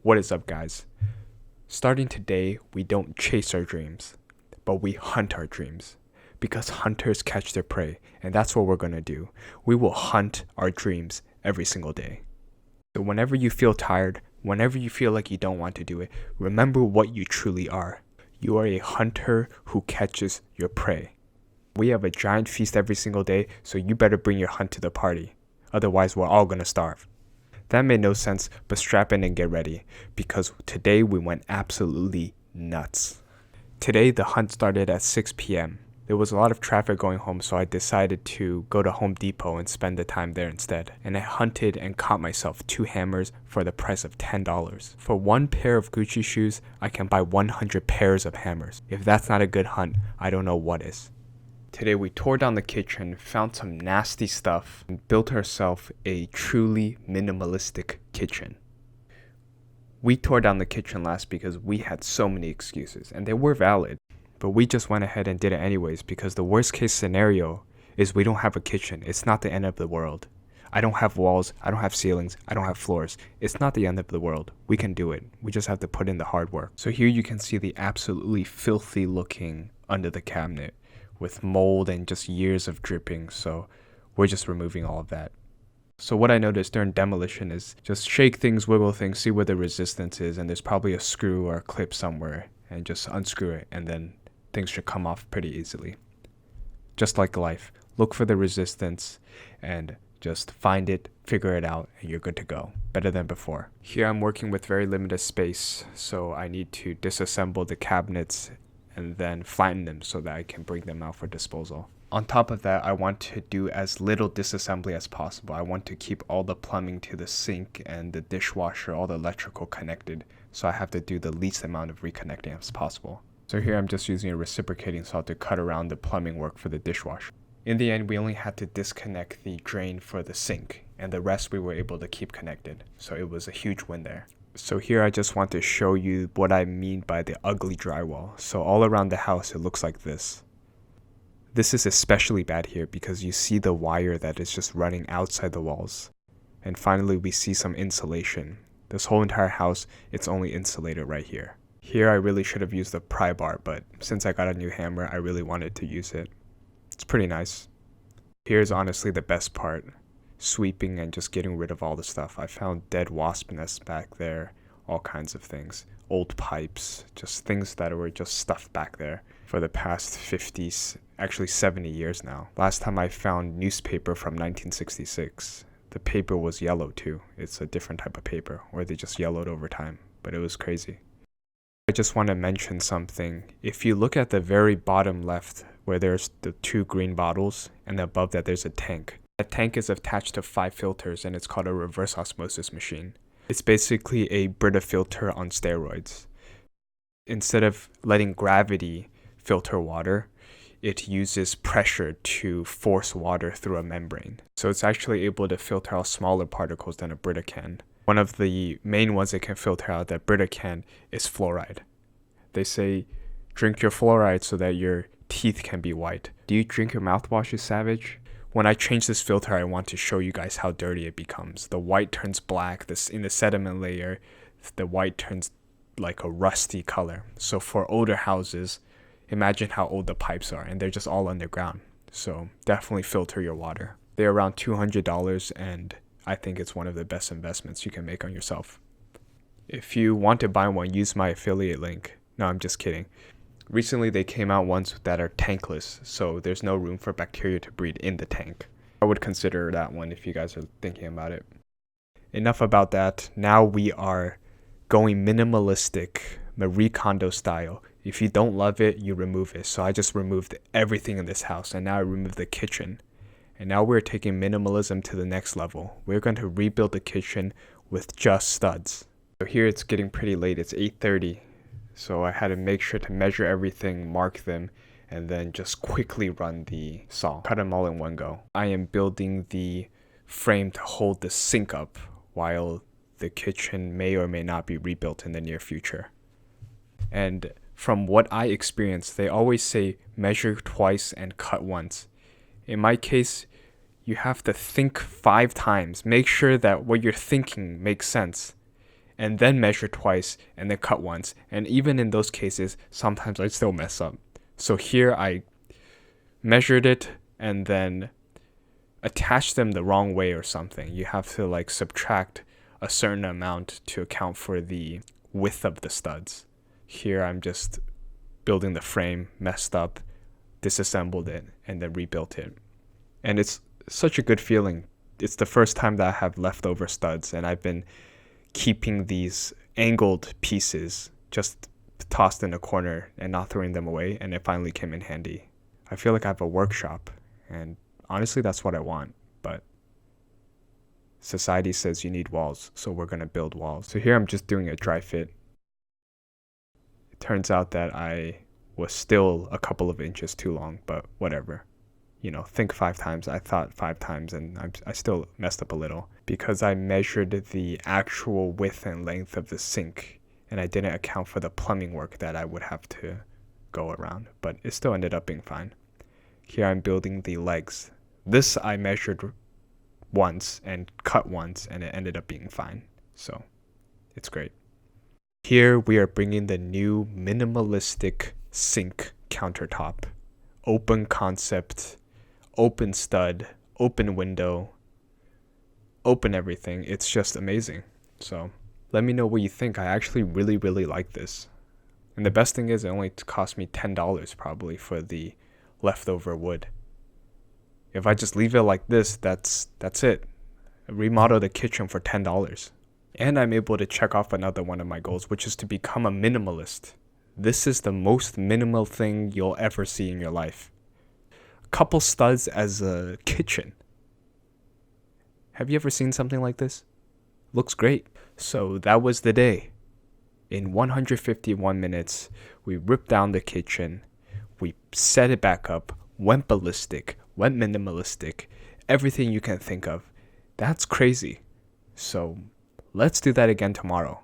What is up, guys? Starting today, we don't chase our dreams, but we hunt our dreams. Because hunters catch their prey, and that's what we're gonna do. We will hunt our dreams every single day. So whenever you feel tired, whenever you feel like you don't want to do it, remember what you truly are. You are a hunter who catches your prey. We have a giant feast every single day, so you better bring your hunt to the party. Otherwise, we're all gonna starve. That made no sense, but strap in and get ready, because today we went absolutely nuts. Today the hunt started at 6 p.m. There was a lot of traffic going home, so I decided to go to Home Depot and spend the time there instead. And I hunted and caught myself 2 hammers for the price of $10. For 1 pair of Gucci shoes, I can buy 100 pairs of hammers. If that's not a good hunt, I don't know what is. Today we tore down the kitchen, found some nasty stuff, and built ourselves a truly minimalistic kitchen. We tore down the kitchen last because we had so many excuses, and they were valid. But we just went ahead and did it anyways because the worst case scenario is we don't have a kitchen. It's not the end of the world. I don't have walls, I don't have ceilings, I don't have floors. It's not the end of the world. We can do it. We just have to put in the hard work. So here you can see the absolutely filthy looking under the cabinet, with mold and just years of dripping, so we're just removing all of that. So what I noticed during demolition is just shake things, wiggle things, see where the resistance is, and there's probably a screw or a clip somewhere, and just unscrew it, and then things should come off pretty easily. Just like life, look for the resistance and just find it, figure it out, and you're good to go. Better than before. Here I'm working with very limited space, so I need to disassemble the cabinets and then flatten them so that I can bring them out for disposal. On top of that, I want to do as little disassembly as possible. I want to keep all the plumbing to the sink and the dishwasher, all the electrical connected, so I have to do the least amount of reconnecting as possible. So here I'm just using a reciprocating saw to cut around the plumbing work for the dishwasher. In the end, we only had to disconnect the drain for the sink, and the rest we were able to keep connected, so it was a huge win there. So here I just want to show you what I mean by the ugly drywall. So all around the house it looks like this. This is especially bad here because you see the wire that is just running outside the walls. And finally we see some insulation. This whole entire house, it's only insulated right here. Here I really should have used the pry bar, but since I got a new hammer, I really wanted to use it. It's pretty nice. Here's honestly the best part. Sweeping and just getting rid of all the stuff. I found dead wasp nests back there, all kinds of things, old pipes, just things that were just stuffed back there for the past 50s, actually 70 years now. Last time I found newspaper from 1966. The paper was yellow too. It's a different type of paper, or they just yellowed over time, but it was crazy. I just want to mention something. If you look at the very bottom left where there's the 2 green bottles and above that there's a tank. That tank is attached to 5 filters and it's called a reverse osmosis machine. It's basically a Brita filter on steroids. Instead of letting gravity filter water, it uses pressure to force water through a membrane. So it's actually able to filter out smaller particles than a Brita can. One of the main ones it can filter out that Brita can is fluoride. They say, drink your fluoride so that your teeth can be white. Do you drink your mouthwash, you savage? When I change this filter, I want to show you guys how dirty it becomes. The white turns black. In the sediment layer, the white turns like a rusty color. So for older houses, imagine how old the pipes are, and they're just all underground. So definitely filter your water. They're around $200, and I think it's one of the best investments you can make on yourself. If you want to buy one, use my affiliate link. No, I'm just kidding. Recently, they came out ones that are tankless, so there's no room for bacteria to breed in the tank. I would consider that one if you guys are thinking about it. Enough about that. Now we are going minimalistic, Marie Kondo style. If you don't love it, you remove it. So I just removed everything in this house, and now I removed the kitchen. And now we're taking minimalism to the next level. We're going to rebuild the kitchen with just studs. So here it's getting pretty late. It's 8:30. So I had to make sure to measure everything, mark them, and then just quickly run the saw. Cut them all in one go. I am building the frame to hold the sink up while the kitchen may or may not be rebuilt in the near future. And from what I experienced, they always say measure twice and cut once. In my case, you have to think 5 times. Make sure that what you're thinking makes sense. and then measure twice and then cut once. And even in those cases, sometimes I still mess up. So here I measured it and then attached them the wrong way or something. You have to like subtract a certain amount to account for the width of the studs. Here I'm just building the frame, messed up, disassembled it, and then rebuilt it. And it's such a good feeling. It's the first time that I have leftover studs, and I've been keeping these angled pieces just tossed in a corner and not throwing them away, and it finally came in handy. I feel like I have a workshop, and honestly that's what I want, but society says you need walls, so we're gonna build walls. So here I'm just doing a dry fit. It turns out that I was still a couple of inches too long, but whatever. You know, think 5 times. I thought 5 times, and I still messed up a little because I measured the actual width and length of the sink, and I didn't account for the plumbing work that I would have to go around, but it still ended up being fine. Here I'm building the legs. This I measured once and cut once, and it ended up being fine, so it's great. Here we are bringing the new minimalistic sink countertop. Open concept, open stud, open window, open everything. It's just amazing. So let me know what you think. I actually really like this. And the best thing is it only cost me $10 probably for the leftover wood. If I just leave it like this, that's it. I remodel the kitchen for $10. And I'm able to check off another one of my goals, which is to become a minimalist. This is the most minimal thing you'll ever see in your life. Couple studs as a kitchen. Have you ever seen something like this? Looks great. So that was the day. In 151 minutes, we ripped down the kitchen, we set it back up, went ballistic, went minimalistic, everything you can think of. That's crazy. So let's do that again tomorrow.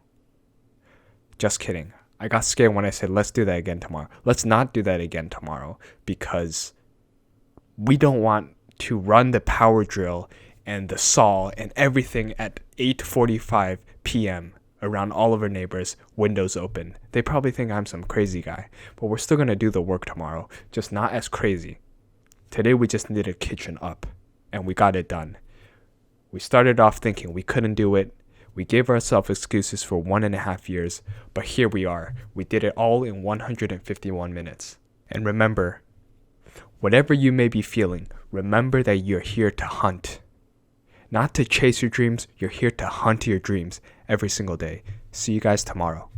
Just kidding. I got scared when I said let's do that again tomorrow. Let's not do that again tomorrow because we don't want to run the power drill and the saw and everything at 8:45 p.m. around all of our neighbors, windows open. They probably think I'm some crazy guy, but we're still going to do the work tomorrow, just not as crazy. Today we just needed a kitchen up, and we got it done. We started off thinking we couldn't do it. We gave ourselves excuses for 1.5 years, but here we are. We did it all in 151 minutes. And remember, whatever you may be feeling, remember that you're here to hunt. Not to chase your dreams, you're here to hunt your dreams every single day. See you guys tomorrow.